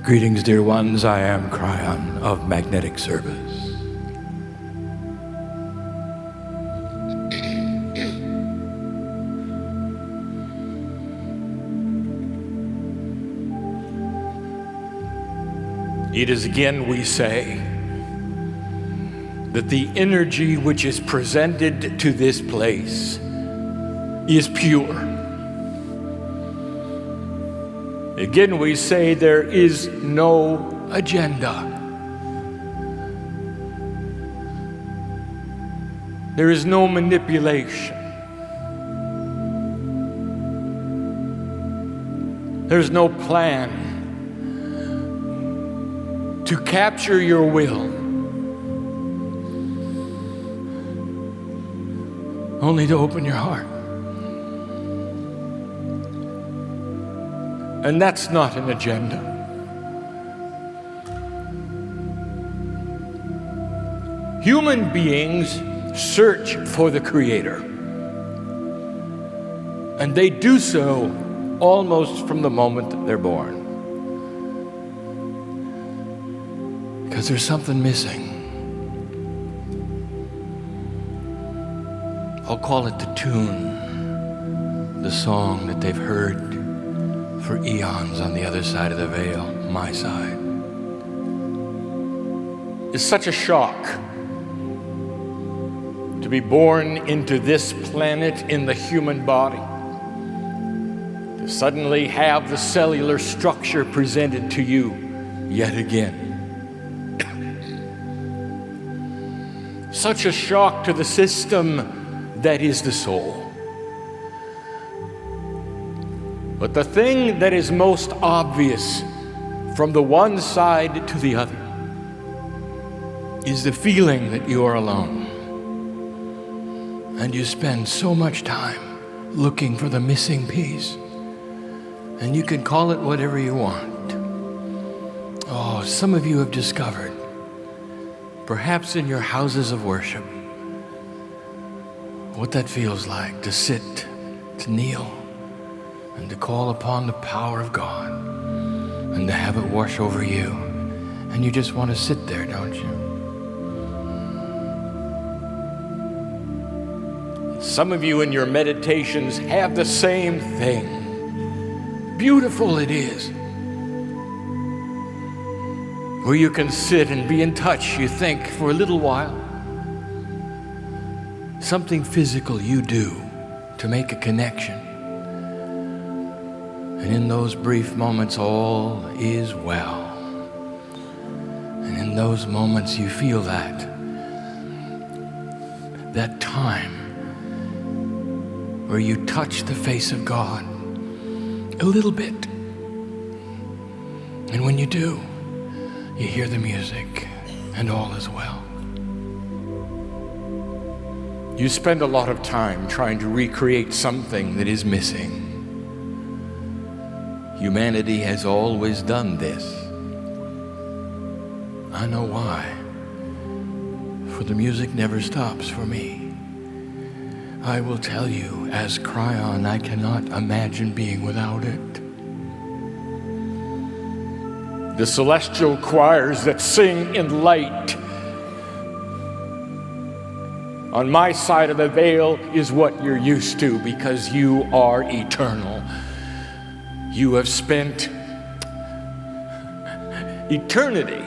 Greetings, dear ones. I am Kryon of Magnetic Service. It is again, we say, that the energy which is presented to this place is pure. Again, we say there is no agenda. There is no manipulation. There's no plan to capture your will. Only to open your heart. And that's not an agenda. Human beings search for the Creator. And they do so almost from the moment that they're born. Because there's something missing. I'll call it the tune, the song that they've heard for eons on the other side of the veil, my side. It's such a shock to be born into this planet in the human body, to suddenly have the cellular structure presented to you yet again. Such a shock to the system that is the soul. But the thing that is most obvious from the one side to the other is the feeling that you are alone. And you spend so much time looking for the missing piece. And you can call it whatever you want. Oh, some of you have discovered, perhaps in your houses of worship, what that feels like to sit, to kneel, and to call upon the power of God, and to have it wash over you. And you just want to sit there, don't you? Some of you in your meditations have the same thing. Beautiful it is. Where you can sit and be in touch, you think, for a little while. Something physical you do to make a connection. And in those brief moments, all is well. And in those moments, you feel that time where you touch the face of God a little bit. And when you do, you hear the music, and all is well. You spend a lot of time trying to recreate something that is missing. Humanity has always done this. I know why. For the music never stops for me. I will tell you, as Kryon, I cannot imagine being without it. The celestial choirs that sing in light on my side of the veil is what you're used to, because you are eternal. You have spent eternity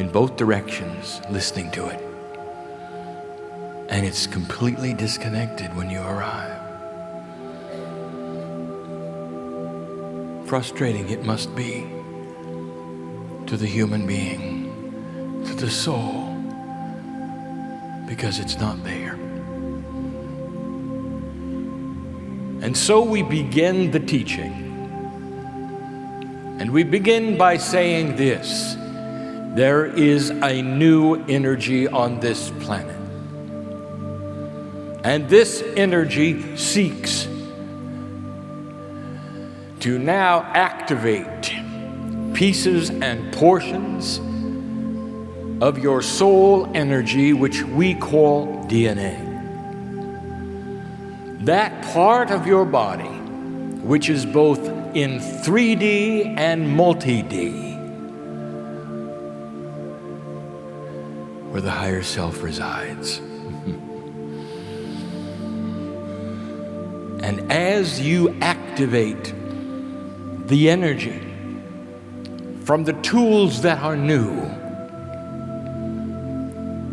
in both directions listening to it. And it's completely disconnected when you arrive. Frustrating it must be to the human being, to the soul, because it's not there. And so we begin the teaching. And we begin by saying this: there is a new energy on this planet. And this energy seeks to now activate pieces and portions of your soul energy, which we call DNA. That part of your body, which is both in 3D and multi-D, where the higher self resides. And as you activate the energy from the tools that are new,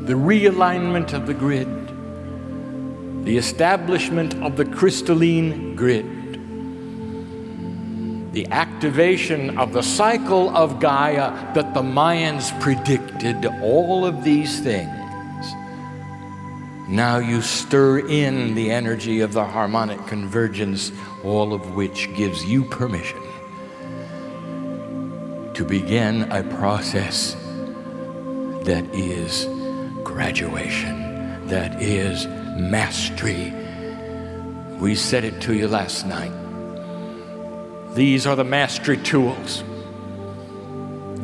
the realignment of the grid, the establishment of the crystalline grid, the activation of the cycle of Gaia that the Mayans predicted, all of these things, now you stir in the energy of the harmonic convergence, all of which gives you permission to begin a process that is graduation, that is mastery. We said it to you last night. These are the mastery tools,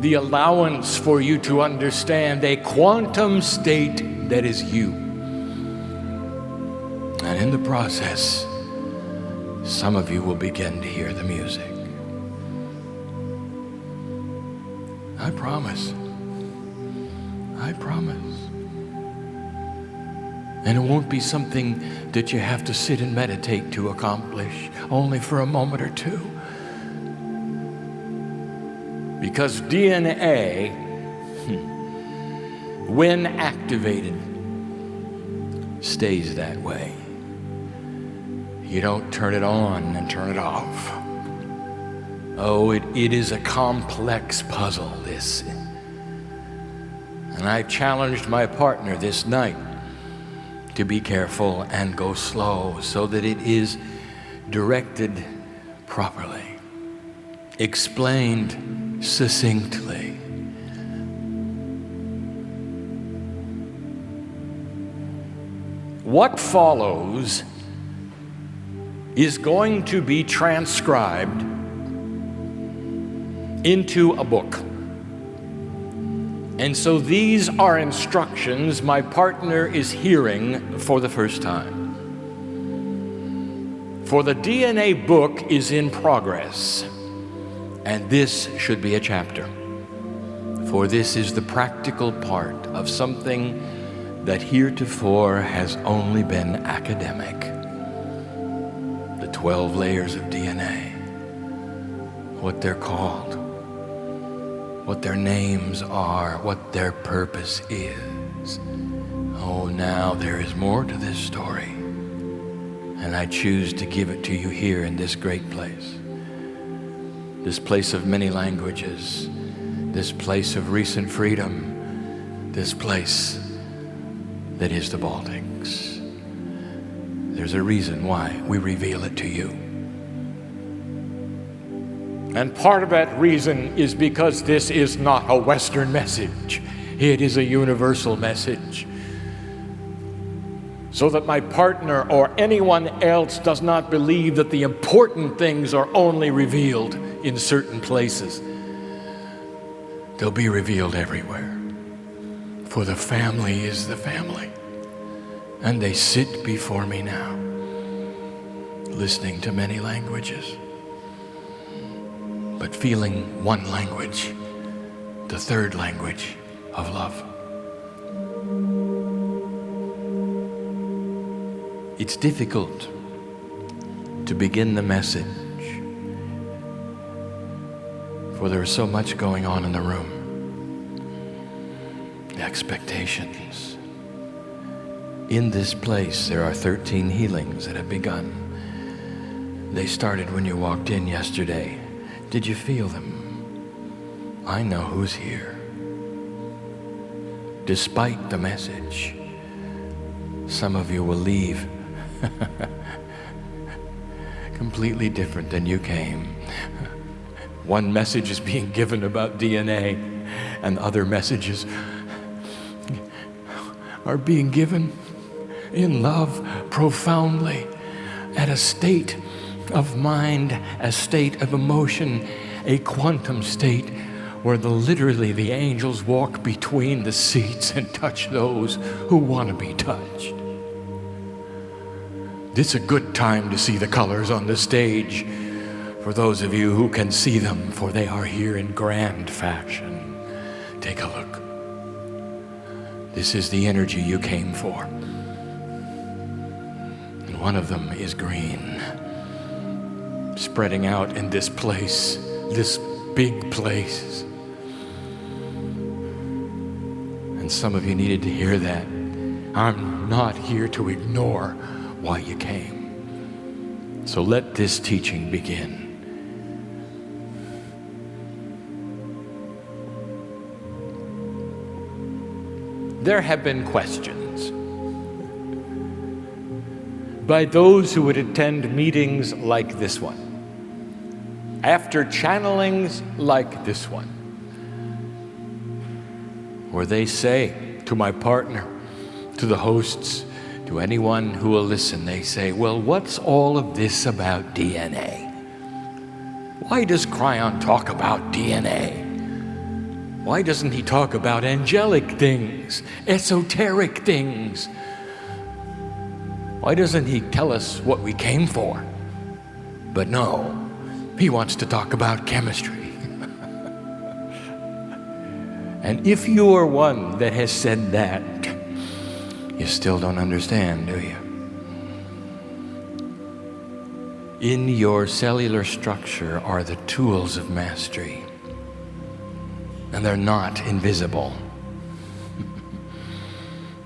the allowance for you to understand a quantum state that is you. And in the process, some of you will begin to hear the music. I promise. I promise. And it won't be something that you have to sit and meditate to accomplish, only for a moment or two. Because DNA, when activated, stays that way. You don't turn it on and turn it off. Oh, it is a complex puzzle, this. And I challenged my partner this night to be careful and go slow so that it is directed properly, explained succinctly. What follows is going to be transcribed into a book. And so these are instructions my partner is hearing for the first time. For the DNA book is in progress, and this should be a chapter. For this is the practical part of something that heretofore has only been academic. The 12 layers of DNA, what they're called, what their names are, what their purpose is. Oh, now there is more to this story, and I choose to give it to you here in this great place, this place of many languages, this place of recent freedom, this place that is the Baltics. There's a reason why we reveal it to you. And part of that reason is because this is not a Western message. It is a universal message. So that my partner or anyone else does not believe that the important things are only revealed in certain places. They'll be revealed everywhere. For the family is the family. And they sit before me now, listening to many languages, but feeling one language, the third language of love. It's difficult to begin the message, for there is so much going on in the room. The expectations. In this place, there are 13 healings that have begun. They started when you walked in yesterday. Did you feel them? I know who's here. Despite the message, some of you will leave completely different than you came. One message is being given about DNA, and other messages are being given in love profoundly, at a state of mind, a state of emotion, a quantum state where literally the angels walk between the seats and touch those who want to be touched. It's a good time to see the colors on the stage, for those of you who can see them, for they are here in grand fashion. Take a look. This is the energy you came for. And one of them is green, spreading out in this place, this big place. And some of you needed to hear that. I'm not here to ignore why you came. So let this teaching begin. There have been questions by those who would attend meetings like this one, after channelings like this one, where they say to my partner, to the hosts, to anyone who will listen, they say, well, what's all of this about DNA? Why does Kryon talk about DNA? Why doesn't he talk about angelic things, esoteric things? Why doesn't he tell us what we came for? But no, he wants to talk about chemistry. And if you are one that has said that, you still don't understand, do you? In your cellular structure are the tools of mastery. And they're not invisible.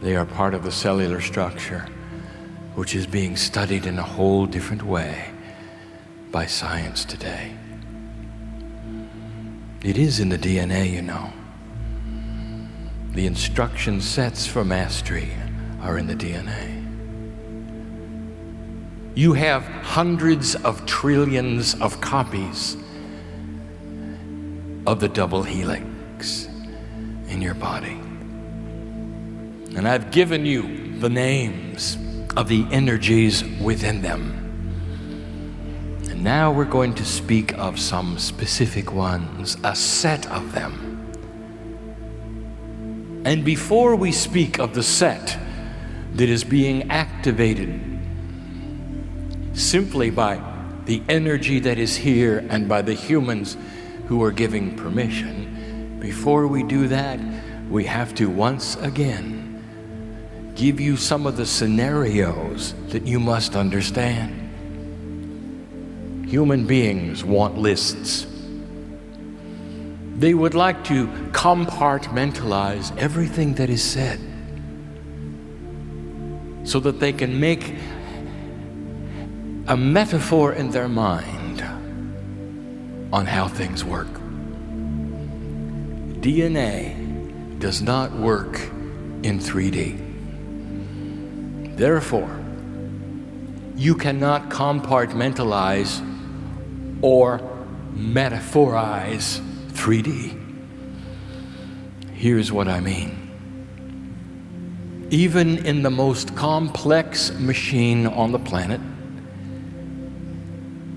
They are part of the cellular structure, which is being studied in a whole different way by science today. It is in the DNA, you know. The instruction sets for mastery are in the DNA. You have hundreds of trillions of copies of the double helix in your body. And I've given you the names of the energies within them. And now we're going to speak of some specific ones, a set of them. And before we speak of the set that is being activated simply by the energy that is here and by the humans who are giving permission, before we do that, we have to once again give you some of the scenarios that you must understand. Human beings want lists. They would like to compartmentalize everything that is said so that they can make a metaphor in their mind on how things work. DNA does not work in 3D. Therefore, you cannot compartmentalize or metaphorize 3D. Here's what I mean. Even in the most complex machine on the planet,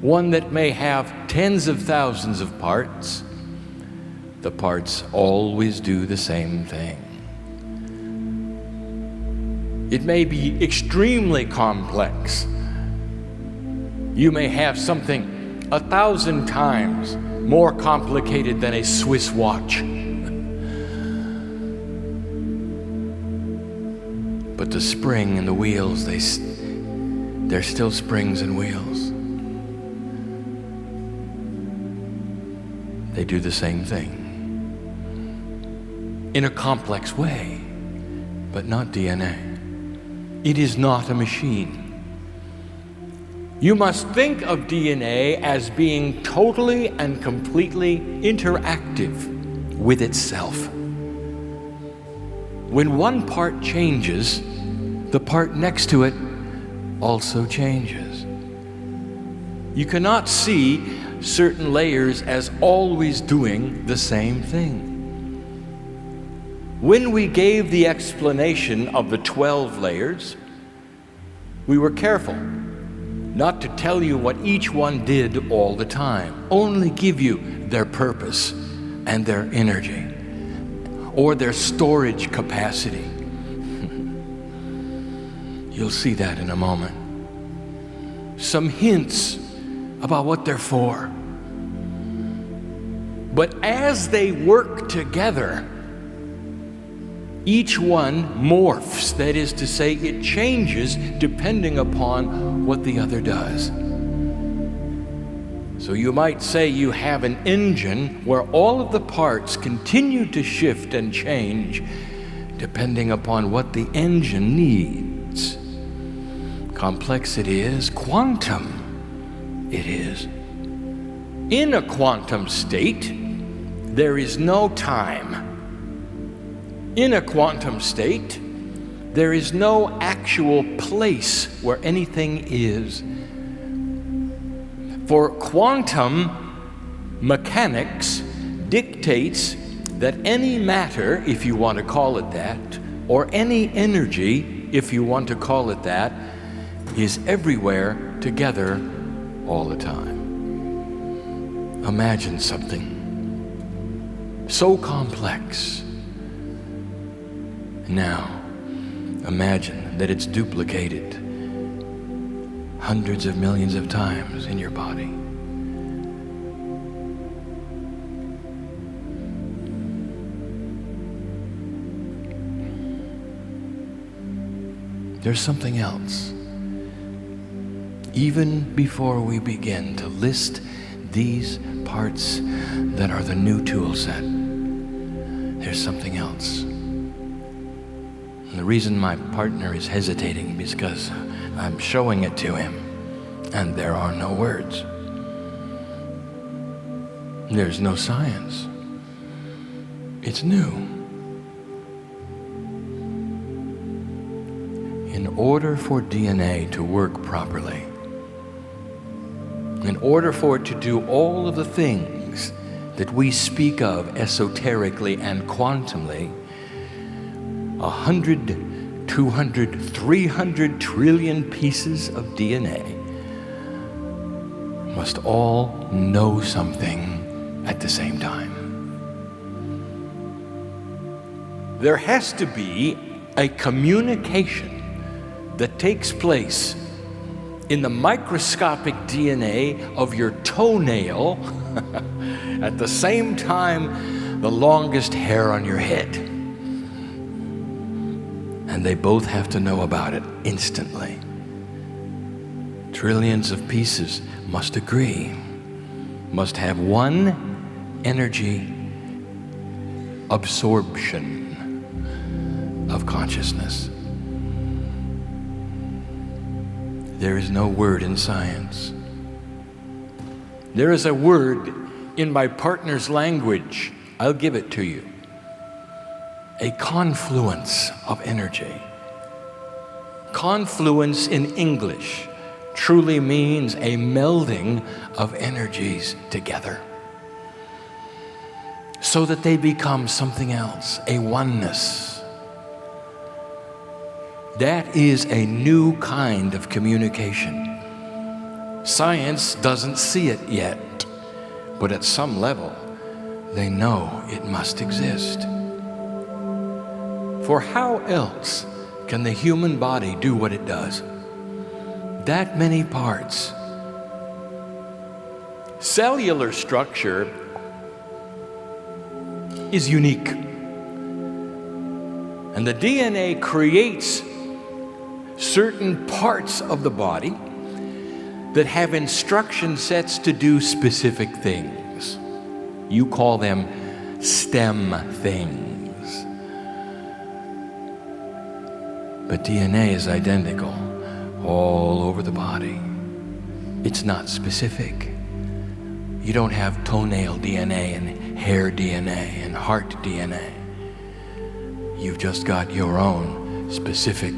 one that may have tens of thousands of parts, the parts always do the same thing. It may be extremely complex. You may have something 1,000 times more complicated than a Swiss watch. But the spring and the wheels, they're still springs and wheels. They do the same thing in a complex way, but not DNA. It is not a machine. You must think of DNA as being totally and completely interactive with itself. When one part changes, the part next to it also changes. You cannot see certain layers as always doing the same thing. When we gave the explanation of the 12 layers, we were careful not to tell you what each one did all the time, only give you their purpose and their energy or their storage capacity. You'll see that in a moment. Some hints about what they're for. But as they work together, each one morphs. That is to say, it changes depending upon what the other does. So you might say you have an engine where all of the parts continue to shift and change depending upon what the engine needs. Complex it is, quantum it is. In a quantum state, there is no time. In a quantum state, there is no actual place where anything is. For quantum mechanics dictates that any matter, if you want to call it that, or any energy, if you want to call it that, is everywhere together all the time. Imagine something so complex. Now, imagine that it's duplicated hundreds of millions of times in your body. There's something else. Even before we begin to list these parts that are the new tool set, there's something else. And the reason my partner is hesitating is because I'm showing it to him, and there are no words. There's no science. It's new. In order for DNA to work properly, in order for it to do all of the things that we speak of esoterically and quantumly, 100, 200, 300 trillion pieces of DNA must all know something at the same time. There has to be a communication that takes place in the microscopic DNA of your toenail at the same time the longest hair on your head. And they both have to know about it instantly. Trillions of pieces must agree, must have one energy absorption of consciousness. There is no word in science. There is a word in my partner's language. I'll give it to you. A confluence of energy. Confluence in English truly means a melding of energies together so that they become something else, a oneness. That is a new kind of communication. Science doesn't see it yet, but at some level, they know it must exist. For how else can the human body do what it does? That many parts. Cellular structure is unique. And the DNA creates certain parts of the body that have instruction sets to do specific things. You call them STEM things. But DNA is identical all over the body. It's not specific. You don't have toenail DNA and hair DNA and heart DNA. You've just got your own specific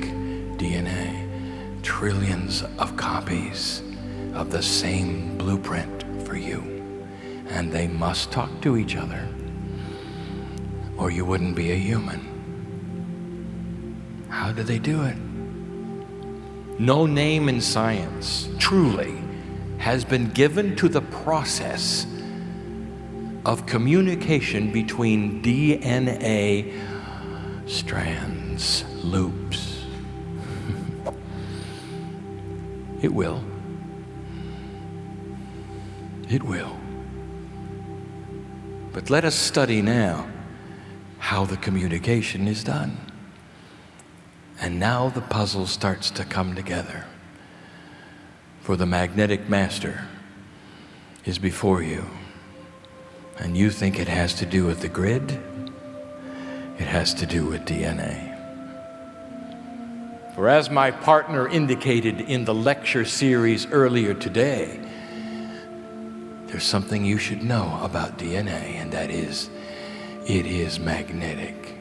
DNA. Trillions of copies of the same blueprint for you. And they must talk to each other, or you wouldn't be a human. How do they do it? No name in science, truly, has been given to the process of communication between DNA strands, loops. It will. It will. But let us study now how the communication is done. And now the puzzle starts to come together. For the magnetic master is before you. And you think it has to do with the grid? It has to do with DNA. For as my partner indicated in the lecture series earlier today, there's something you should know about DNA, and that is, it is magnetic.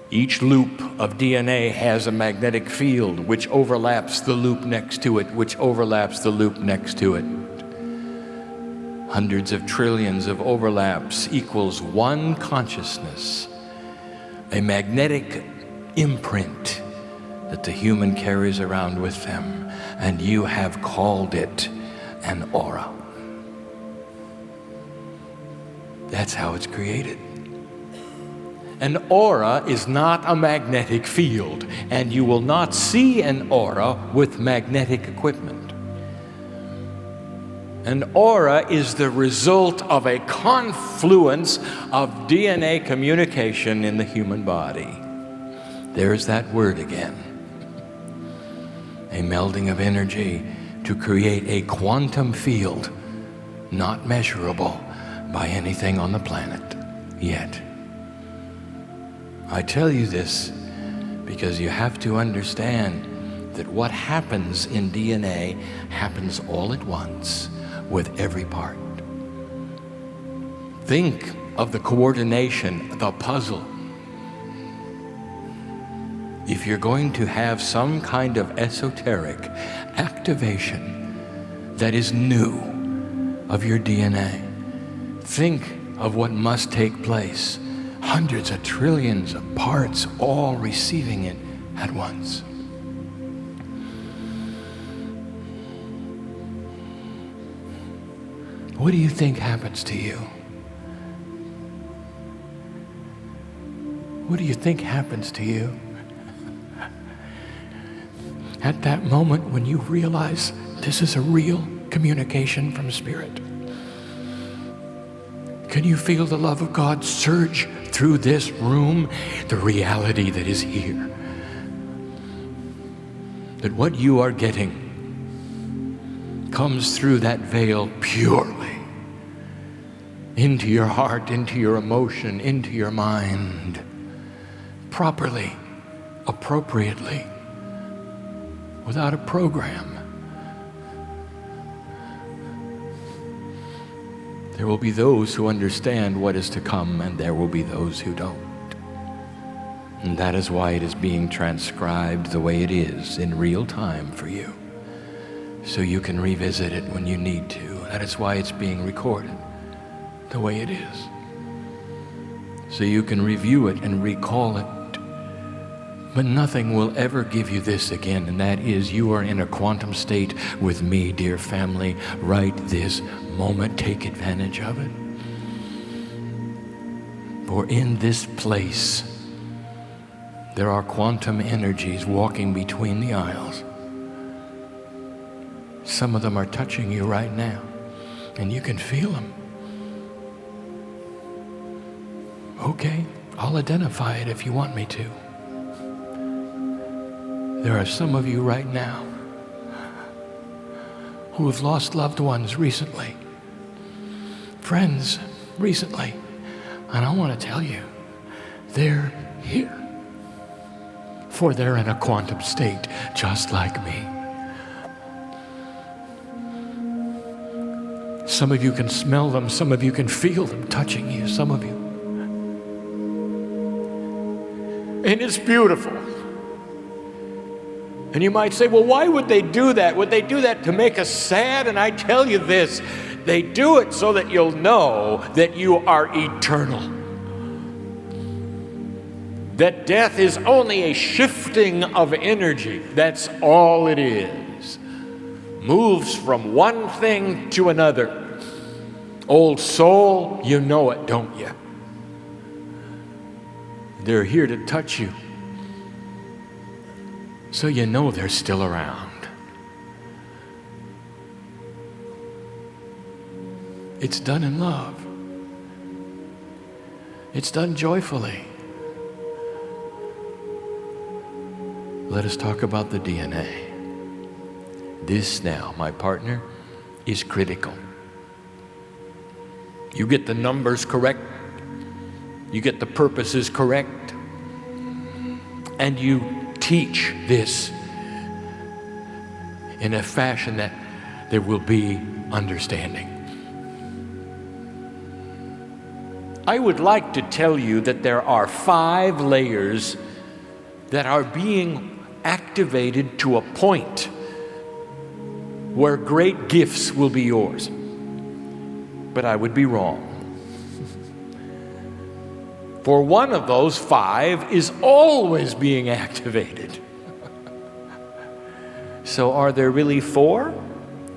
Each loop of DNA has a magnetic field which overlaps the loop next to it, which overlaps the loop next to it. Hundreds of trillions of overlaps equals one consciousness, a magnetic imprint that the human carries around with them, and you have called it an aura. That's how it's created. An aura is not a magnetic field, and you will not see an aura with magnetic equipment. An aura is the result of a confluence of DNA communication in the human body. There's that word again. A melding of energy to create a quantum field not measurable by anything on the planet yet. I tell you this because you have to understand that what happens in DNA happens all at once with every part. Think of the coordination, the puzzle. If you're going to have some kind of esoteric activation that is new of your DNA, think of what must take place. Hundreds of trillions of parts all receiving it at once. What do you think happens to you? What do you think happens to you at that moment when you realize this is a real communication from Spirit? Can you feel the love of God surge through this room? The reality that is here. That what you are getting comes through that veil purely into your heart, into your emotion, into your mind, properly, appropriately, without a program. There will be those who understand what is to come, and there will be those who don't. And that is why it is being transcribed the way it is in real time for you, so you can revisit it when you need to. That is why it's being recorded the way it is, so you can review it and recall it. But nothing will ever give you this again, and that is you are in a quantum state with me, dear family, right this moment. Take advantage of it. For in this place, there are quantum energies walking between the aisles. Some of them are touching you right now, and you can feel them. Okay, I'll identify it if you want me to. There are some of you right now who have lost loved ones recently, friends recently, and I want to tell you, they're here, for they're in a quantum state just like me. Some of you can smell them, some of you can feel them touching you, some of you. And it's beautiful. And you might say, well, why would they do that? Would they do that to make us sad? And I tell you this, they do it so that you'll know that you are eternal. That death is only a shifting of energy. That's all it is. Moves from one thing to another. Old soul, you know it, don't you? They're here to touch you, so you know they're still around. It's done in love. It's done joyfully. Let us talk about the DNA. This now, my partner, is critical. You get the numbers correct, you get the purposes correct, and you teach this in a fashion that there will be understanding. I would like to tell you that there are 5 layers that are being activated to a point where great gifts will be yours. But I would be wrong. For one of those 5 is always being activated. So are there really 4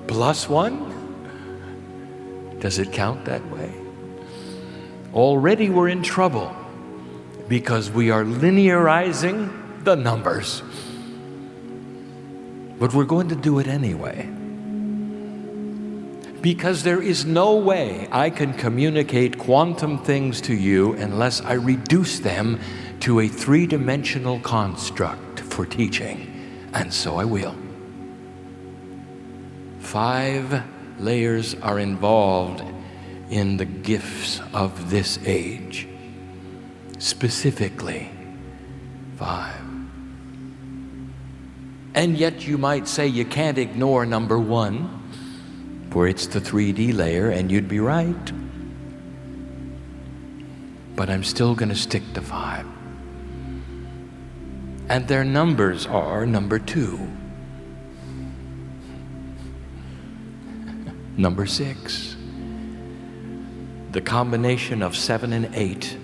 plus 1? Does it count that way? Already we're in trouble because we are linearizing the numbers. But we're going to do it anyway. Because there is no way I can communicate quantum things to you unless I reduce them to a 3-dimensional construct for teaching. And so I will. 5 layers are involved in the gifts of this age. Specifically, 5. And yet you might say you can't ignore number 1, for it's the 3D layer, and you'd be right. But I'm still going to stick to 5. And their numbers are number 2, number 6, the combination of 7 and 8,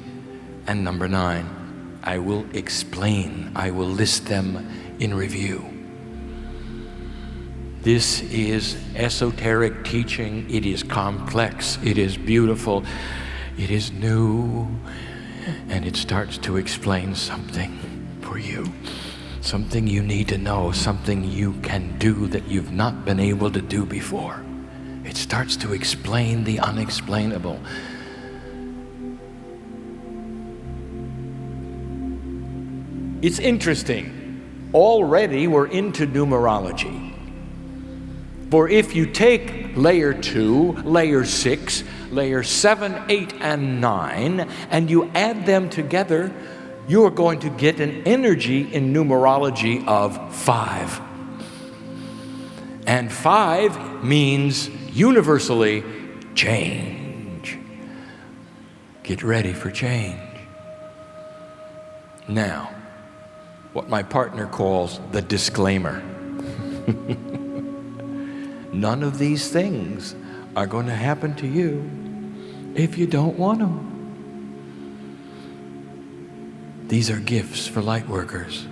and number 9. I will explain. I will list them in review. This is esoteric teaching. It is complex. It is beautiful. It is new. And it starts to explain something for you. Something you need to know. Something you can do that you've not been able to do before. It starts to explain the unexplainable. It's interesting. Already we're into numerology. For if you take layer 2, layer 6, layer 7, 8, and 9, and you add them together, you're going to get an energy in numerology of 5. And 5 means universally change. Get ready for change. Now, what my partner calls the disclaimer. None of these things are going to happen to you if you don't want them. These are gifts for light workers.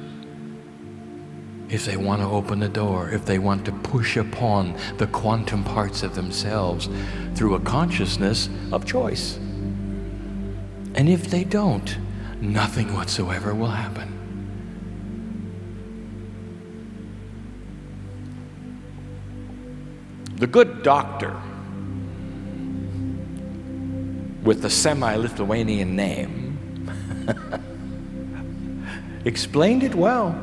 If they want to open the door, if they want to push upon the quantum parts of themselves through a consciousness of choice. And if they don't, nothing whatsoever will happen. The good doctor with the semi-Lithuanian name explained it well.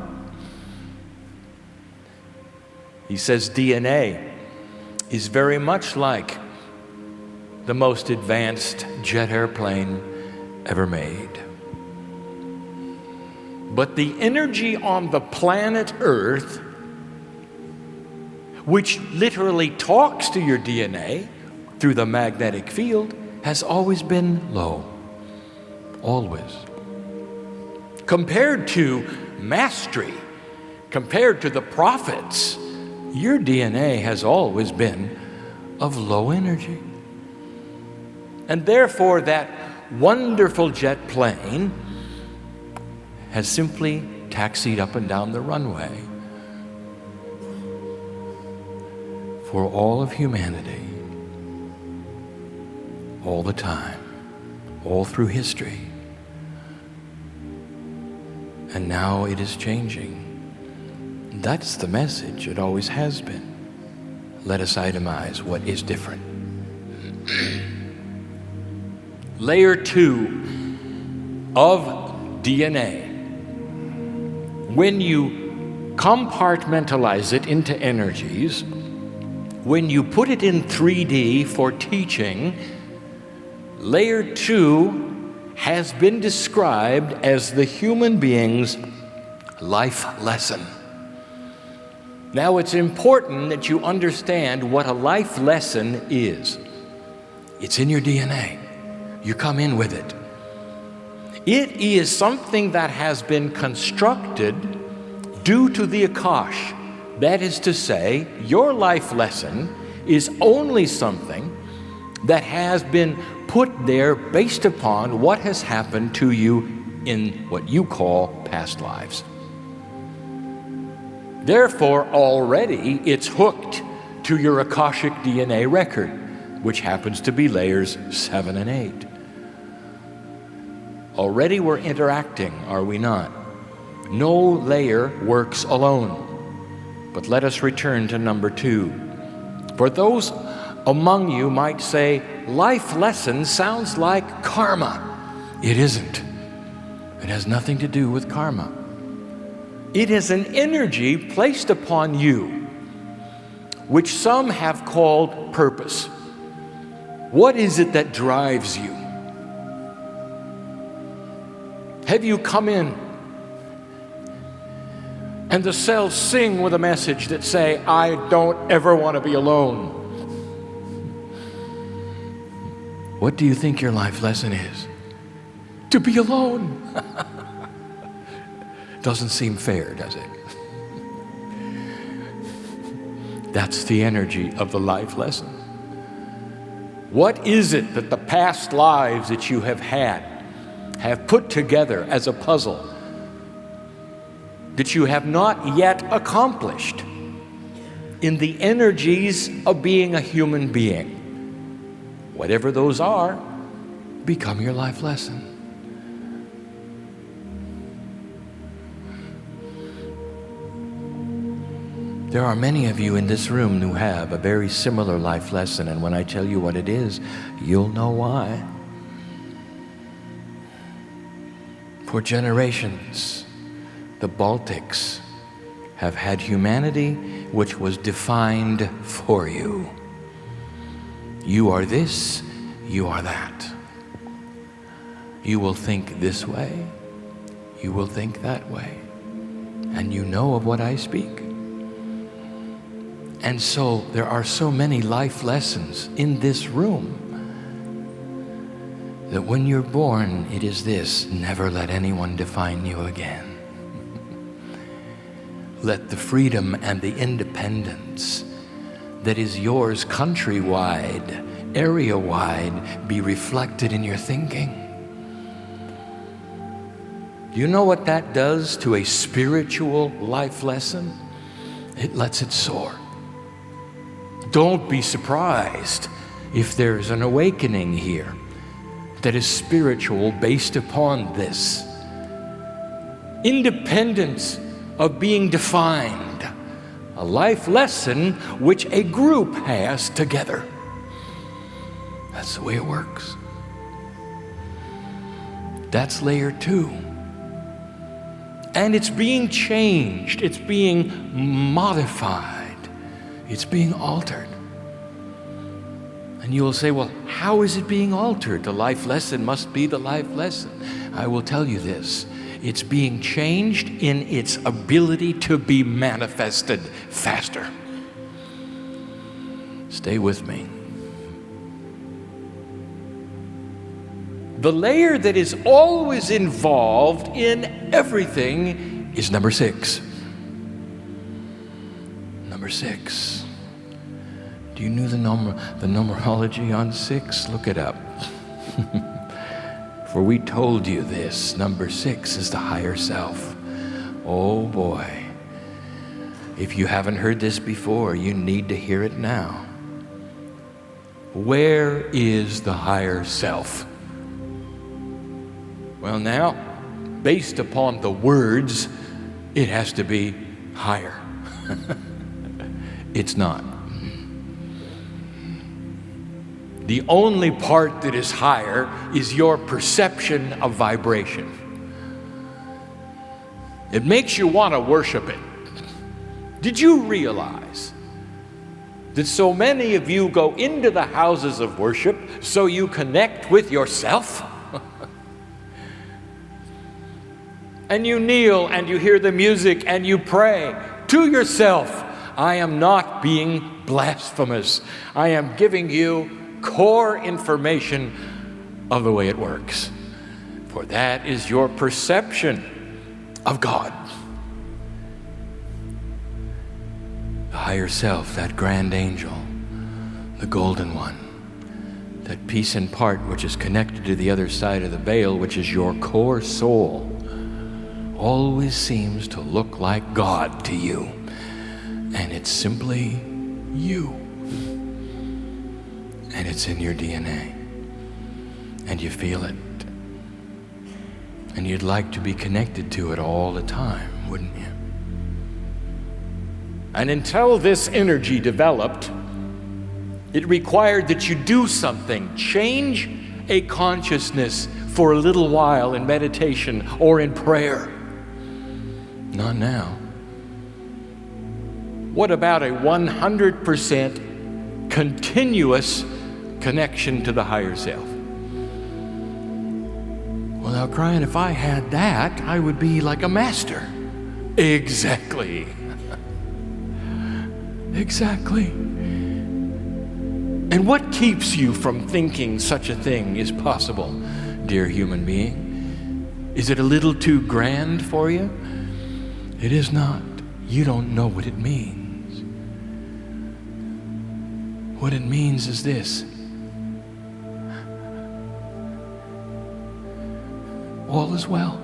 He says DNA is very much like the most advanced jet airplane ever made. But the energy on the planet Earth, which literally talks to your DNA through the magnetic field, has always been low. Always. Compared to mastery, compared to the prophets, your DNA has always been of low energy. And therefore that wonderful jet plane has simply taxied up and down the runway for all of humanity, all the time, all through history. And now it is changing. That's the message. It always has been. Let us itemize what is different. Layer 2 of DNA. When you compartmentalize it into energies, when you put it in 3D for teaching, layer 2 has been described as the human being's life lesson. Now, it's important that you understand what a life lesson is. It's in your DNA. You come in with it. It is something that has been constructed due to the Akash. That is to say, your life lesson is only something that has been put there based upon what has happened to you in what you call past lives. Therefore, already it's hooked to your Akashic DNA record, which happens to be layers 7 and 8. Already we're interacting, are we not? No layer works alone. But let us return to number 2. For those among you might say, life lesson sounds like karma. It isn't. It has nothing to do with karma. It is an energy placed upon you, which some have called purpose. What is it that drives you? Have you come in and the cells sing with a message that say, I don't ever want to be alone? What do you think your life lesson is? To be alone. Doesn't seem fair, does it? That's the energy of the life lesson. What is it that the past lives that you have had have put together as a puzzle that you have not yet accomplished in the energies of being a human being? Whatever those are, become your life lesson. There are many of you in this room who have a very similar life lesson, and when I tell you what it is, you'll know why. For generations, the Baltics have had humanity which was defined for you. You are this, you are that. You will think this way, you will think that way, and you know of what I speak. And so there are so many life lessons in this room that when you're born, it is this: never let anyone define you again. Let the freedom and the independence that is yours countrywide, area-wide, be reflected in your thinking. Do you know what that does to a spiritual life lesson? It lets it soar. Don't be surprised if there's an awakening here that is spiritual based upon this. Independence of being defined, a life lesson which a group has together. That's the way it works. That's layer 2. And it's being changed, it's being modified. It's being altered. And you will say, well, how is it being altered? The life lesson must be the life lesson. I will tell you this. It's being changed in its ability to be manifested faster. Stay with me. The layer that is always involved in everything is number 6. Number 6. Do you know the numerology on 6? Look it up. For we told you this. Number 6 is the higher self. Oh boy. If you haven't heard this before, you need to hear it now. Where is the higher self? Well, now, based upon the words, it has to be higher. It's not. The only part that is higher is your perception of vibration. It makes you want to worship it. Did you realize that so many of you go into the houses of worship so you connect with yourself? And you kneel and you hear the music and you pray to yourself. I am not being blasphemous. I am giving you core information of the way it works. For that is your perception of God. The higher self, that grand angel, the golden one, that peace in part which is connected to the other side of the veil, which is your core soul, always seems to look like God to you. And it's simply you. And it's in your DNA. And you feel it. And you'd like to be connected to it all the time, wouldn't you? And until this energy developed, it required that you do something. Change a consciousness for a little while in meditation or in prayer. Not now. What about a 100% continuous connection to the higher self? Well, now, Kryon, if I had that, I would be like a master. Exactly. Exactly. And what keeps you from thinking such a thing is possible, dear human being? Is it a little too grand for you? It is not. You don't know what it means. What it means is this. All is well.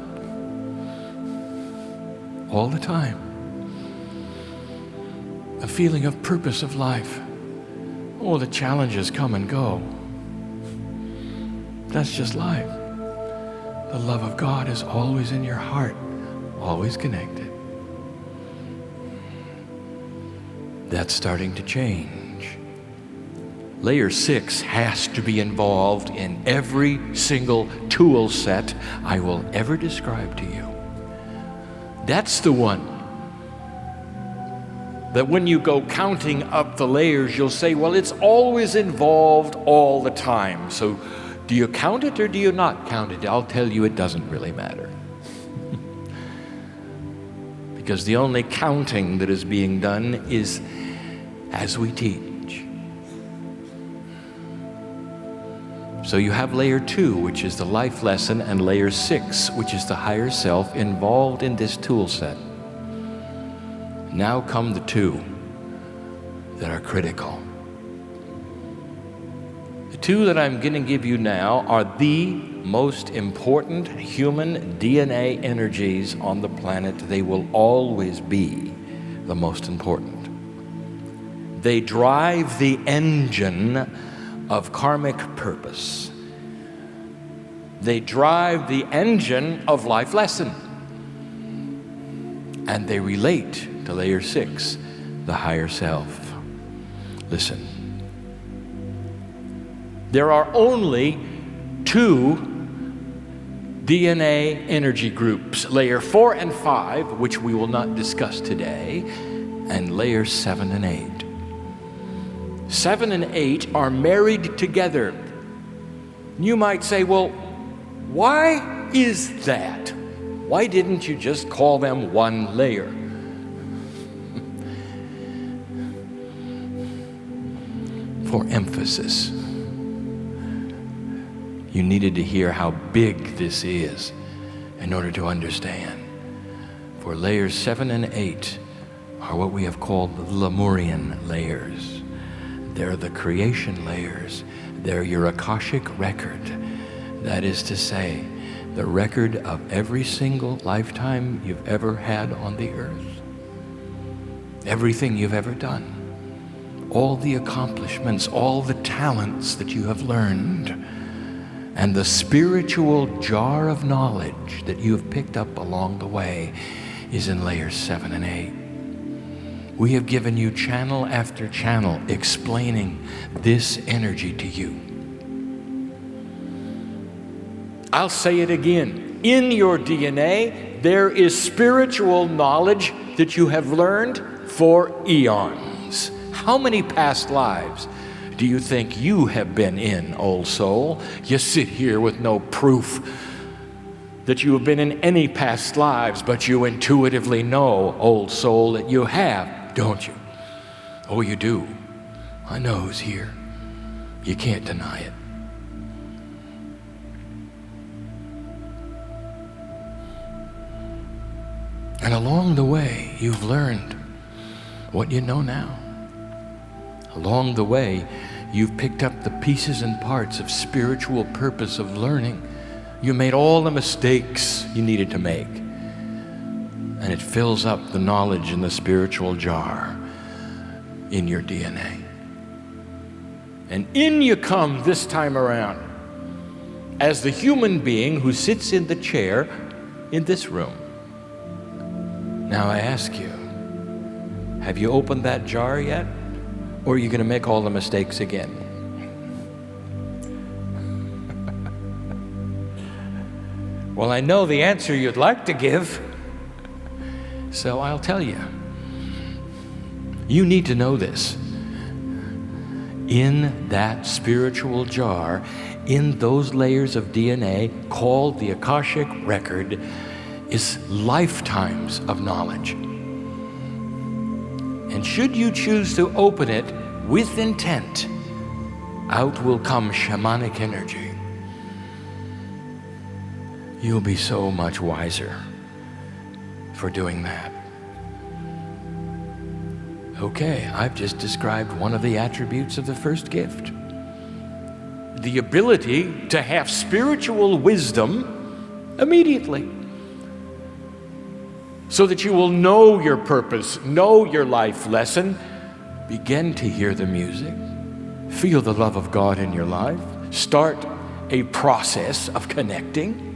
All the time. A feeling of purpose of life. Oh, the challenges come and go. That's just life. The love of God is always in your heart, always connected. That's starting to change. Layer 6 has to be involved in every single tool set I will ever describe to you. That's the one that when you go counting up the layers, you'll say, well, it's always involved all the time. So do you count it or do you not count it? I'll tell you it doesn't really matter. Because the only counting that is being done is as we teach. So you have layer 2, which is the life lesson, and layer 6, which is the higher self, involved in this tool set. Now come the 2 that are critical. The 2 that I'm going to give you now are the most important human DNA energies on the planet. They will always be the most important. They drive the engine of karmic purpose. They drive the engine of life lesson. And they relate to layer 6, the higher self. Listen. There are only 2 DNA energy groups, layer 4 and 5, which we will not discuss today, and layer 7 and 8. 7 and 8 are married together. You might say, well, why is that? Why didn't you just call them one layer? For emphasis. You needed to hear how big this is in order to understand. For layers 7 and 8 are what we have called the Lemurian layers. They're the creation layers. They're your Akashic record. That is to say, the record of every single lifetime you've ever had on the earth. Everything you've ever done. All the accomplishments, all the talents that you have learned, and the spiritual jar of knowledge that you have picked up along the way is in layers 7 and 8. We have given you channel after channel explaining this energy to you. I'll say it again. In your DNA, there is spiritual knowledge that you have learned for eons. How many past lives do you think you have been in, old soul? You sit here with no proof that you have been in any past lives, but you intuitively know, old soul, that you have, don't you? Oh, you do. I know who's here. You can't deny it. And along the way, you've learned what you know now. Along the way, you've picked up the pieces and parts of spiritual purpose of learning. You made all the mistakes you needed to make. And it fills up the knowledge in the spiritual jar in your DNA. And in you come this time around as the human being who sits in the chair in this room. Now I ask you, have you opened that jar yet? Or are you going to make all the mistakes again? Well, I know the answer you'd like to give, so I'll tell you. You need to know this. In that spiritual jar, in those layers of DNA called the Akashic Record, is lifetimes of knowledge. And should you choose to open it with intent, out will come shamanic energy. You'll be so much wiser for doing that. Okay, I've just described one of the attributes of the first gift. The ability to have spiritual wisdom immediately. So that you will know your purpose, know your life lesson, begin to hear the music, feel the love of God in your life, start a process of connecting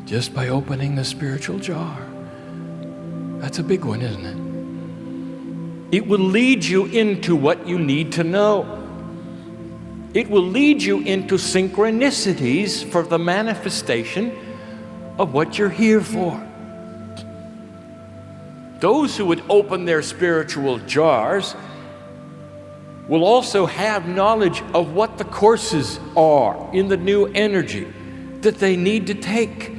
just by opening the spiritual jar. That's a big one, isn't it? It will lead you into what you need to know. It will lead you into synchronicities for the manifestation of what you're here for. Those who would open their spiritual jars will also have knowledge of what the courses are in the new energy that they need to take.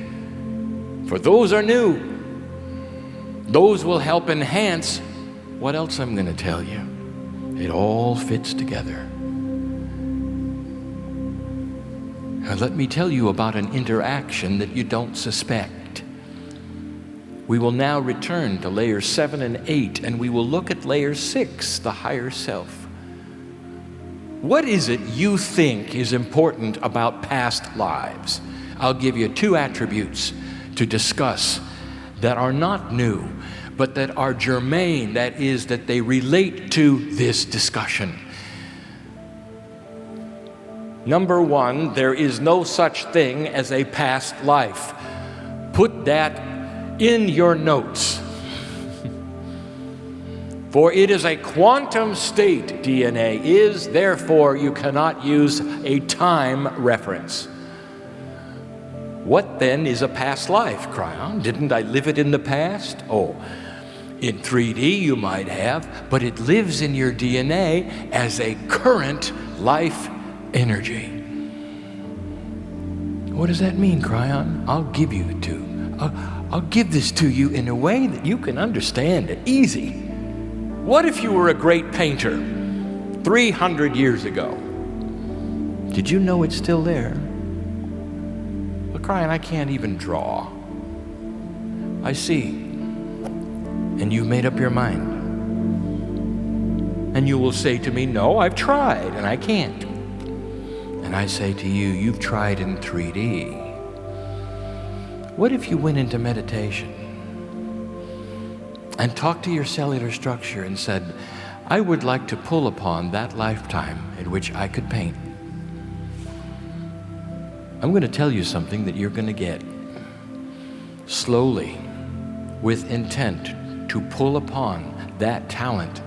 For those are new. Those will help enhance what else I'm going to tell you. It all fits together. Now let me tell you about an interaction that you don't suspect. We will now return to layers 7 and 8, and we will look at layer 6, the higher self. What is it you think is important about past lives? I'll give you 2 attributes to discuss that are not new, but that are germane, that is, that they relate to this discussion. Number 1, there is no such thing as a past life. Put that in your notes. For it is a quantum state, DNA is, therefore you cannot use a time reference. What then is a past life, Kryon? Didn't I live it in the past? Oh, in 3D you might have, but it lives in your DNA as a current life energy. What does that mean, Kryon? I'll give this to you in a way that you can understand it. Easy. What if you were a great painter 300 years ago? Did you know it's still there? Well, Kryon, I can't even draw. I see. And you've made up your mind. And you will say to me, no, I've tried and I can't. And I say to you, you've tried in 3D. What if you went into meditation and talked to your cellular structure and said, I would like to pull upon that lifetime in which I could paint? I'm going to tell you something that you're going to get. Slowly, with intent to pull upon that talent,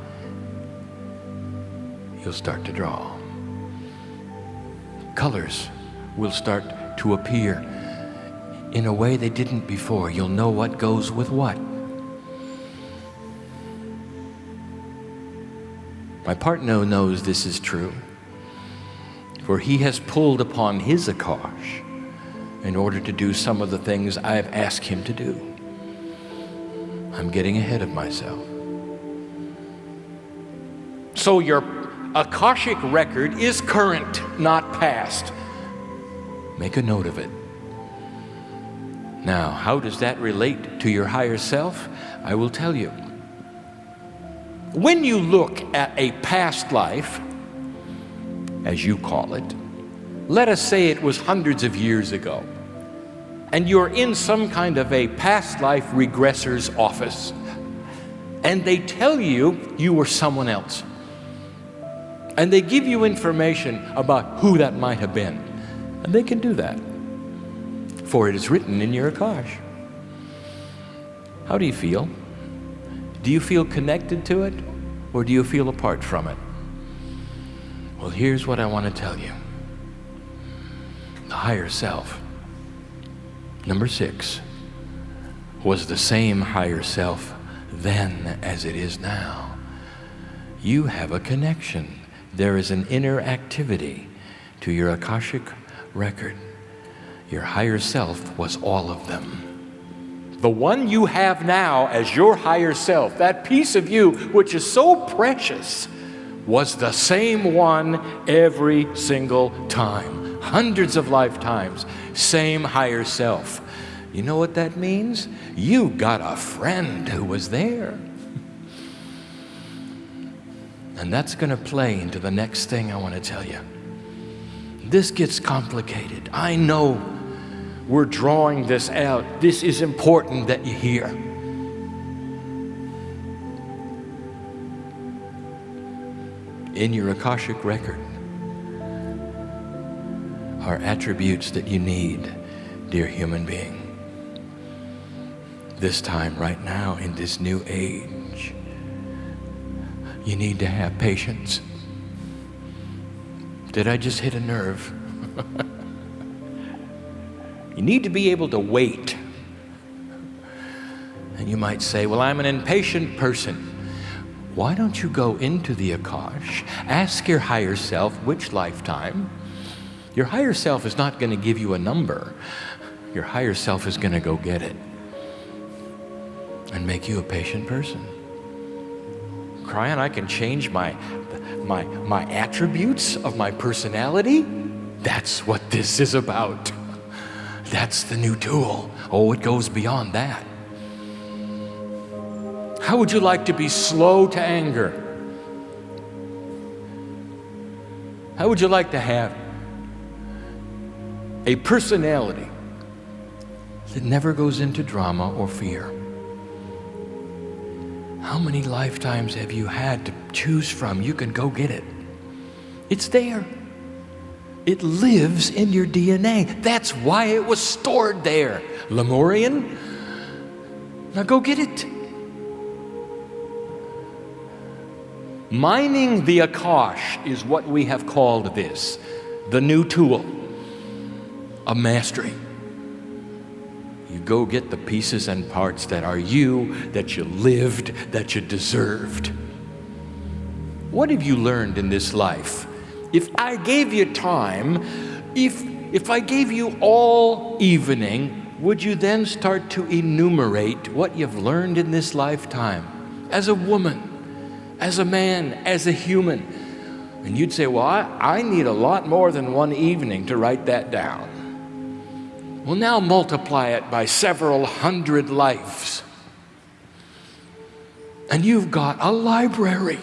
you'll start to draw. Colors will start to appear in a way they didn't before. You'll know what goes with what. My partner knows this is true, for he has pulled upon his Akash in order to do some of the things I've asked him to do. I'm getting ahead of myself. So your Akashic record is current, not past. Make a note of it. Now, how does that relate to your higher self? I will tell you. When you look at a past life, as you call it, let us say it was hundreds of years ago, and you're in some kind of a past life regressor's office, and they tell you you were someone else, and they give you information about who that might have been, and they can do that, for it is written in your Akash. How do you feel? Do you feel connected to it, or do you feel apart from it? Well, here's what I want to tell you. The higher self, number 6, was the same higher self then as it is now. You have a connection. There is an inner activity to your Akashic record. Your higher self was all of them. The one you have now as your higher self, that piece of you which is so precious, was the same one every single time. Hundreds of lifetimes, same higher self. You know what that means? You got a friend who was there. And that's going to play into the next thing I want to tell you. This gets complicated. I know we're drawing this out. This is important that you hear. In your Akashic record are attributes that you need, dear human being. This time, right now, in this new age, you need to have patience. Did I just hit a nerve? You need to be able to wait. And you might say, well, I'm an impatient person. Why don't you go into the Akash, ask your higher self which lifetime. Your higher self is not going to give you a number. Your higher self is going to go get it and make you a patient person. Kryon, I can change my attributes of my personality. That's what this is about. That's the new tool. Oh, it goes beyond that. How would you like to be slow to anger? How would you like to have a personality that never goes into drama or fear? How many lifetimes have you had to choose from? You can go get it. It's there. It lives in your DNA. That's why it was stored there. Lemurian? Now go get it. Mining the Akash is what we have called this, the new tool of mastery. You go get the pieces and parts that are you, that you lived, that you deserved. What have you learned in this life? If I gave you time, if I gave you all evening, would you then start to enumerate what you've learned in this lifetime as a woman, as a man, as a human? And you'd say, well, I need a lot more than one evening to write that down. Well, now multiply it by several hundred lives. And you've got a library.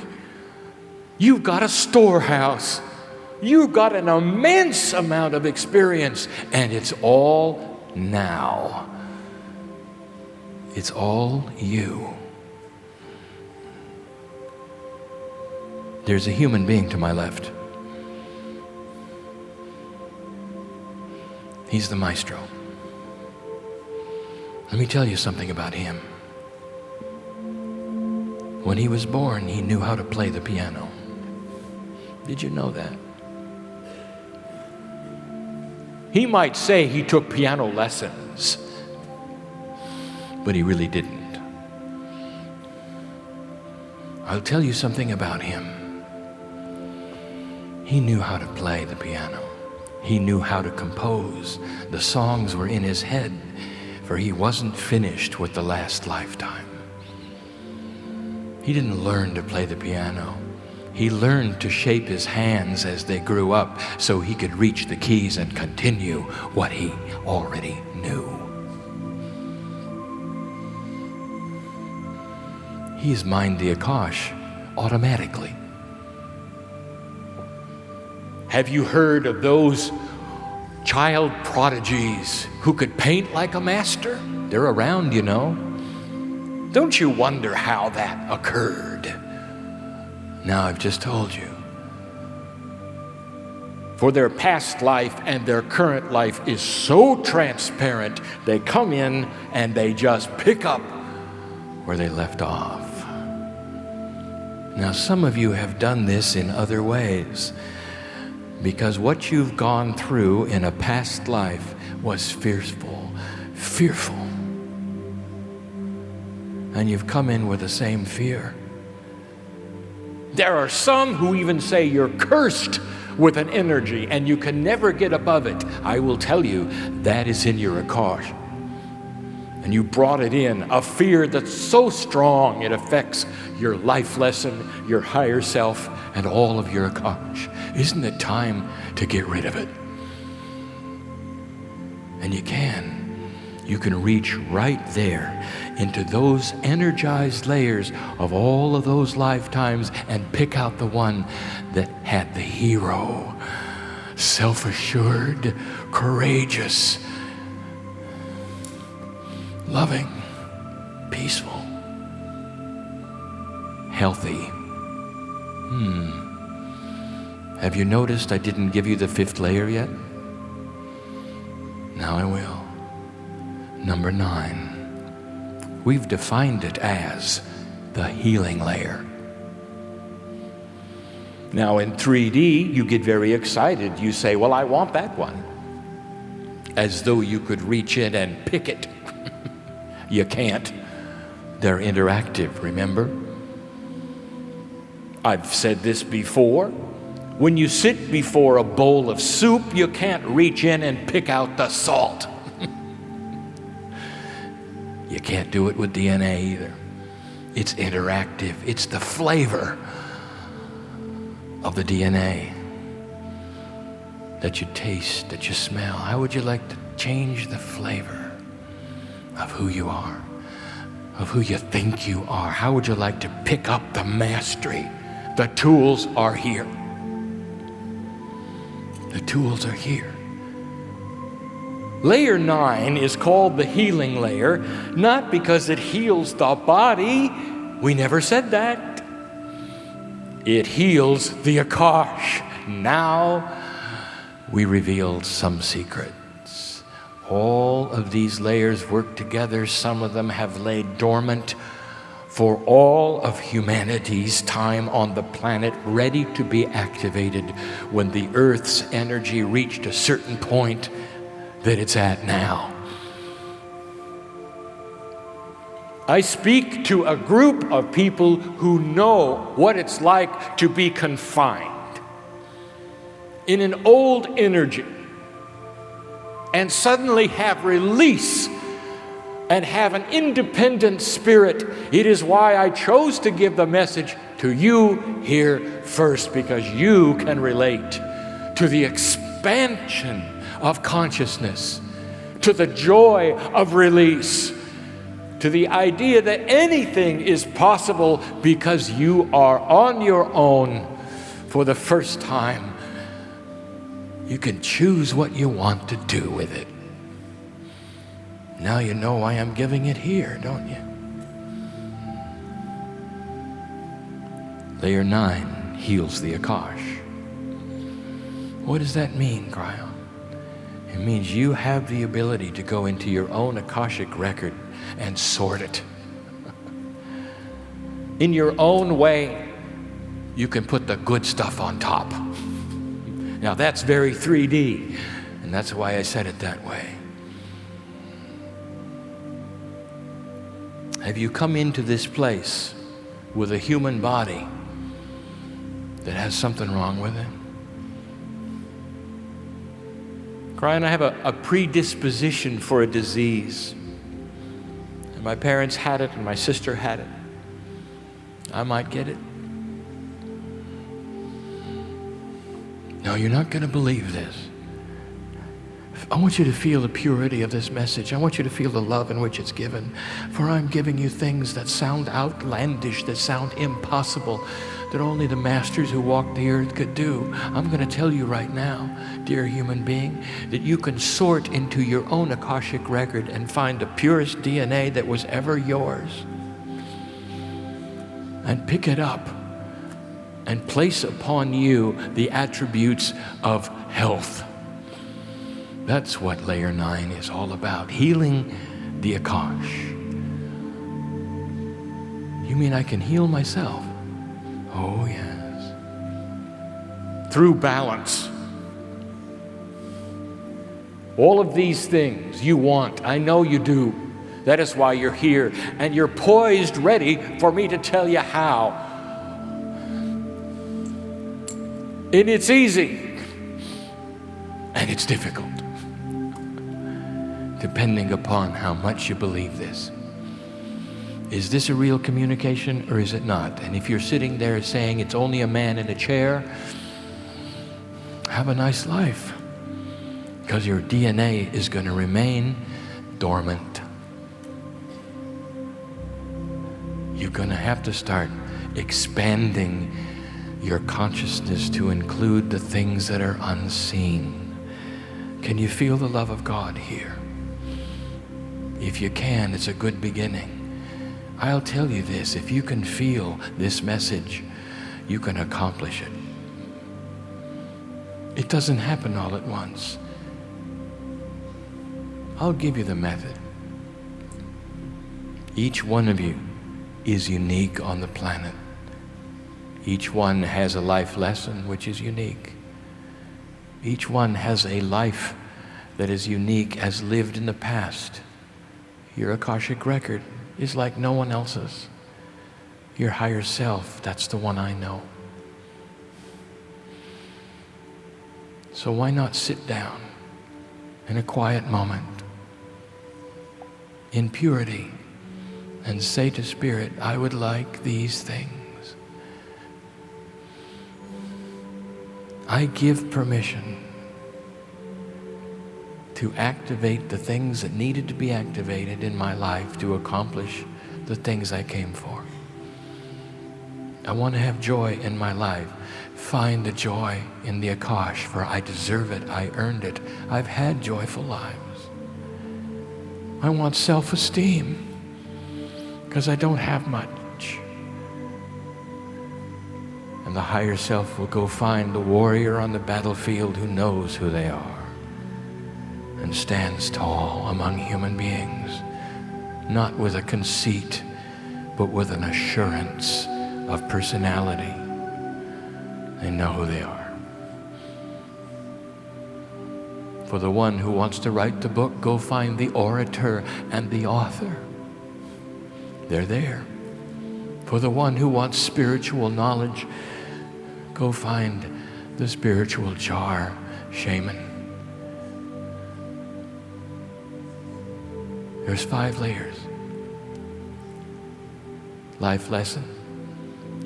You've got a storehouse. You've got an immense amount of experience. And it's all now. It's all you. There's a human being to my left. He's the maestro. Let me tell you something about him. When he was born, he knew how to play the piano. Did you know that? He might say he took piano lessons, but he really didn't. I'll tell you something about him. He knew how to play the piano. He knew how to compose. The songs were in his head, for he wasn't finished with the last lifetime. He didn't learn to play the piano. He learned to shape his hands as they grew up so he could reach the keys and continue what he already knew. He's mined the Akash automatically. Have you heard of those child prodigies who could paint like a master? They're around, you know. Don't you wonder how that occurred? Now I've just told you. For their past life and their current life is so transparent, they come in and they just pick up where they left off. Now some of you have done this in other ways, because what you've gone through in a past life was fearful. And you've come in with the same fear. There are some who even say you're cursed with an energy and you can never get above it. I will tell you, that is in your Akash. And you brought it in, a fear that's so strong it affects your life lesson, your higher self, and all of your Akash. Isn't it time to get rid of it? And you can. You can reach right there into those energized layers of all of those lifetimes and pick out the one that had the hero, self-assured, courageous, loving, peaceful, healthy. Have you noticed I didn't give you the 5th layer yet? Now I will. Number 9. We've defined it as the healing layer. Now in 3D, you get very excited. You say, well, I want that one. As though you could reach in and pick it. You can't. They're interactive, remember? I've said this before. When you sit before a bowl of soup, you can't reach in and pick out the salt. You can't do it with DNA either. It's interactive. It's the flavor of the DNA that you taste, that you smell. How would you like to change the flavor of who you are, of who you think you are? How would you like to pick up the mastery? The tools are here. The tools are here. Layer 9 is called the healing layer, not because it heals the body. We never said that. It heals the Akash. Now we revealed some secrets. All of these layers work together. Some of them have laid dormant for all of humanity's time on the planet, ready to be activated when the Earth's energy reached a certain point that it's at now. I speak to a group of people who know what it's like to be confined in an old energy and suddenly have release and have an independent spirit. It is why I chose to give the message to you here first, because you can relate to the expansion of consciousness, to the joy of release, to the idea that anything is possible because you are on your own for the first time. You can choose what you want to do with it. Now you know why I'm giving it here, don't you? Layer 9 heals the Akash. What does that mean, Kryon? It means you have the ability to go into your own Akashic record and sort it. In your own way, you can put the good stuff on top. Now that's very 3D. And that's why I said it that way. Have you come into this place with a human body that has something wrong with it? Kryon, I have a predisposition for a disease. And my parents had it, and my sister had it. I might get it. No, you're not going to believe this. I want you to feel the purity of this message. I want you to feel the love in which it's given. For I'm giving you things that sound outlandish, that sound impossible, that only the masters who walk the earth could do. I'm going to tell you right now, dear human being, that you can sort into your own Akashic record and find the purest DNA that was ever yours, and pick it up and place upon you the attributes of health. That's what Layer 9 is all about, healing the Akash. You mean I can heal myself? Oh, yes. Through balance. All of these things you want, I know you do. That is why you're here, and you're poised, ready for me to tell you how. And it's easy, and it's difficult, depending upon how much you believe this. Is this a real communication or is it not? And if you're sitting there saying it's only a man in a chair, have a nice life, because your DNA is going to remain dormant. You're going to have to start expanding your consciousness to include the things that are unseen. Can you feel the love of God here? If you can, it's a good beginning. I'll tell you this, if you can feel this message, you can accomplish it. It doesn't happen all at once. I'll give you the method. Each one of you is unique on the planet. Each one has a life lesson which is unique. Each one has a life that is unique as lived in the past. Your Akashic record is like no one else's. Your higher self, that's the one I know. So why not sit down in a quiet moment, in purity, and say to Spirit, I would like these things. I give permission to activate the things that needed to be activated in my life to accomplish the things I came for. I want to have joy in my life. Find the joy in the Akash, for I deserve it, I earned it. I've had joyful lives. I want self-esteem, because I don't have much. And the higher self will go find the warrior on the battlefield who knows who they are and stands tall among human beings, not with a conceit, but with an assurance of personality. They know who they are. For the one who wants to write the book, go find the orator and the author. They're there. For the one who wants spiritual knowledge, go find the spiritual jar shaman. There's 5 layers. Life lesson,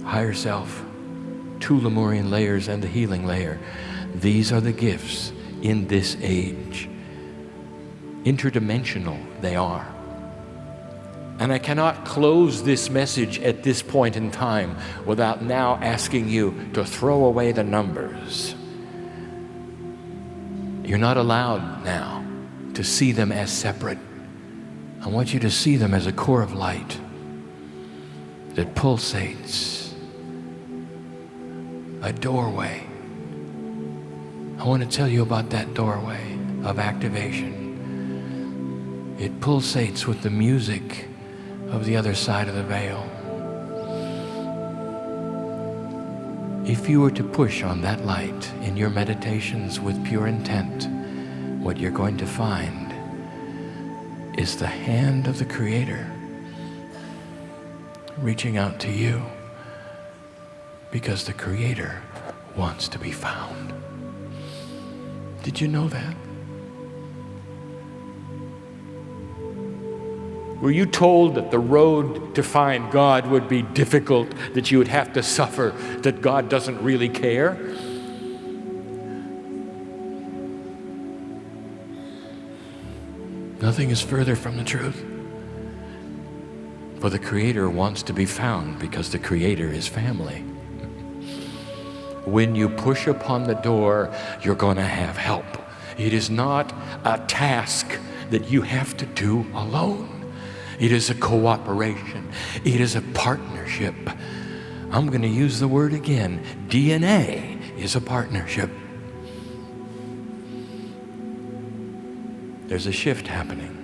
higher self, 2 Lemurian layers, and the healing layer. These are the gifts in this age. Interdimensional they are. And I cannot close this message at this point in time without now asking you to throw away the numbers. You're not allowed now to see them as separate. I want you to see them as a core of light that pulsates, a doorway. I want to tell you about that doorway of activation. It pulsates with the music of the other side of the veil. If you were to push on that light in your meditations with pure intent, what you're going to find is the hand of the Creator reaching out to you, because the Creator wants to be found. Did you know that? Were you told that the road to find God would be difficult, that you would have to suffer, that God doesn't really care? Nothing is further from the truth. For the Creator wants to be found, because the Creator is family. When you push upon the door, you're going to have help. It is not a task that you have to do alone. It is a cooperation. It is a partnership. I'm going to use the word again. DNA is a partnership. There's a shift happening.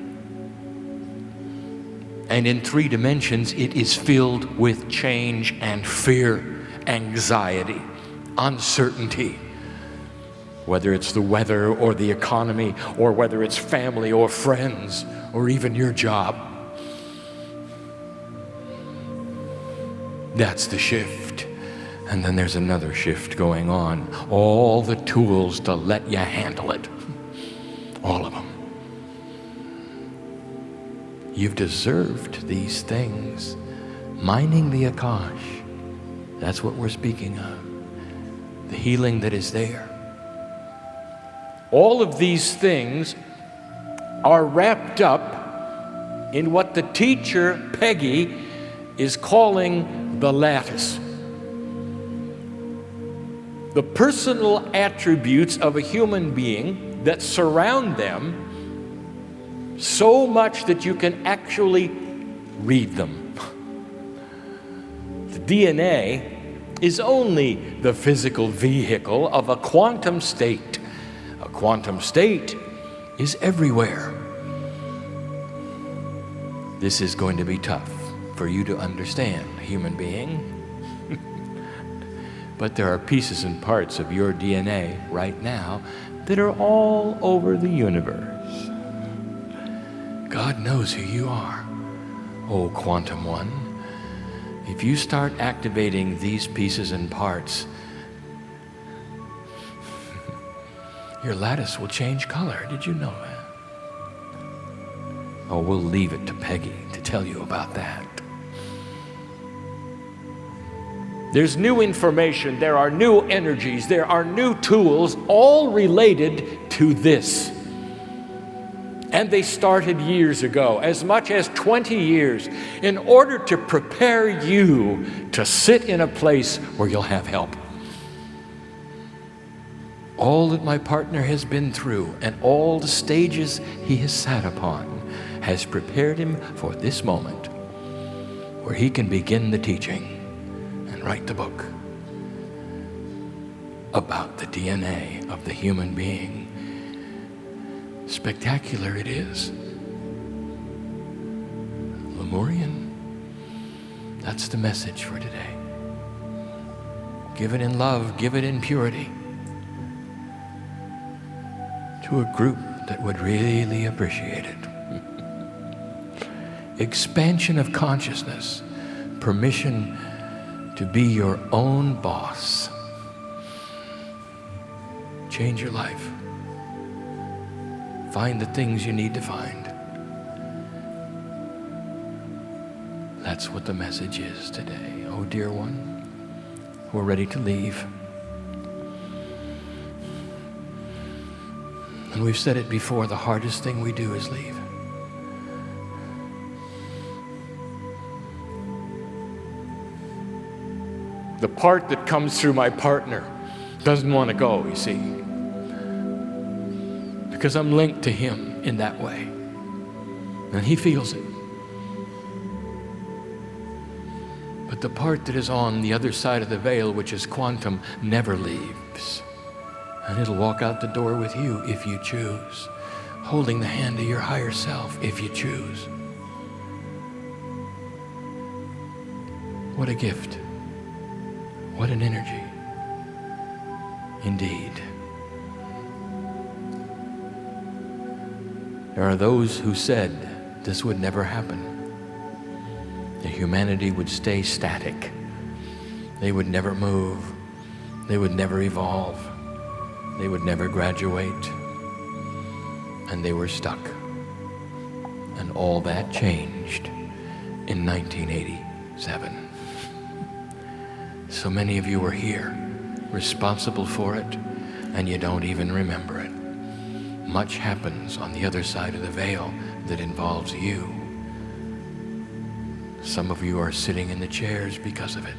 And in 3 dimensions, it is filled with change and fear, anxiety, uncertainty. Whether it's the weather or the economy, or whether it's family or friends, or even your job. That's the shift. And then there's another shift going on. All the tools to let you handle it. All of them. You've deserved these things. Mining the Akash. That's what we're speaking of. The healing that is there. All of these things are wrapped up in what the teacher, Peggy, is calling the lattice. The personal attributes of a human being that surround them so much that you can actually read them. The DNA is only the physical vehicle of a quantum state. A quantum state is everywhere. This is going to be tough for you to understand, human being. But there are pieces and parts of your DNA right now that are all over the universe. God knows who you are, oh quantum one. If you start activating these pieces and parts, your lattice will change color. Did you know that? Oh, we'll leave it to Peggy to tell you about that. There's new information, there are new energies, there are new tools, all related to this. And they started years ago, as much as 20 years, in order to prepare you to sit in a place where you'll have help. All that my partner has been through and all the stages he has sat upon has prepared him for this moment where he can begin the teaching and write the book about the DNA of the human being. Spectacular it is. Lemurian. That's the message for today. Give it in love, give it in purity. To a group that would really appreciate it. Expansion of consciousness. Permission to be your own boss. Change your life. Find the things you need to find. That's what the message is today. Oh, dear one, we're ready to leave. And we've said it before, the hardest thing we do is leave. The part that comes through my partner doesn't want to go, you see. Because I'm linked to him in that way. And he feels it. But the part that is on the other side of the veil, which is quantum, never leaves. And it'll walk out the door with you if you choose, holding the hand of your higher self if you choose. What a gift. What an energy. Indeed. There are those who said this would never happen, that humanity would stay static. They would never move. They would never evolve. They would never graduate. And they were stuck. And all that changed in 1987. So many of you are here, responsible for it, and you don't even remember it. Much happens on the other side of the veil that involves you. Some of you are sitting in the chairs because of it.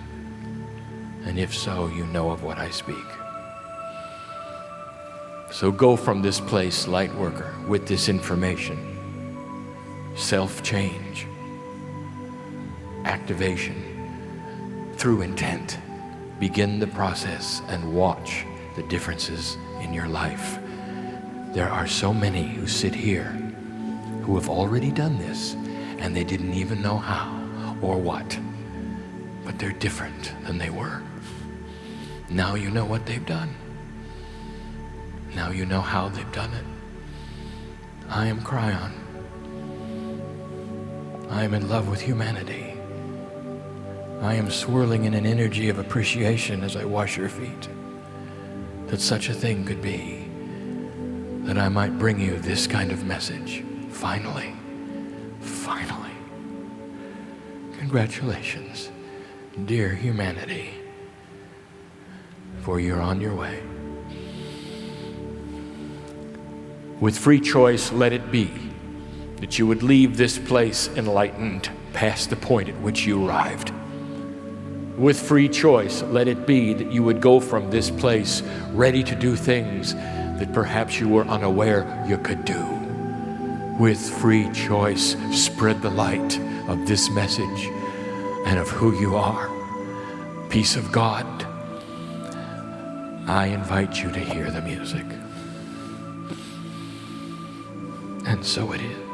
And if so, you know of what I speak. So go from this place, light worker, with this information. Self-change, activation through intent. Begin the process and watch the differences in your life. There are so many who sit here who have already done this, and they didn't even know how or what, but they're different than they were. Now you know what they've done. Now you know how they've done it. I am Kryon. I am in love with humanity. I am swirling in an energy of appreciation as I wash your feet, that such a thing could be, that I might bring you this kind of message. Finally. Congratulations, dear humanity, for you're on your way. With free choice, let it be that you would leave this place enlightened past the point at which you arrived. With free choice, let it be that you would go from this place ready to do things that perhaps you were unaware you could do. With free choice, spread the light of this message and of who you are. Peace of God. I invite you to hear the music. And so it is.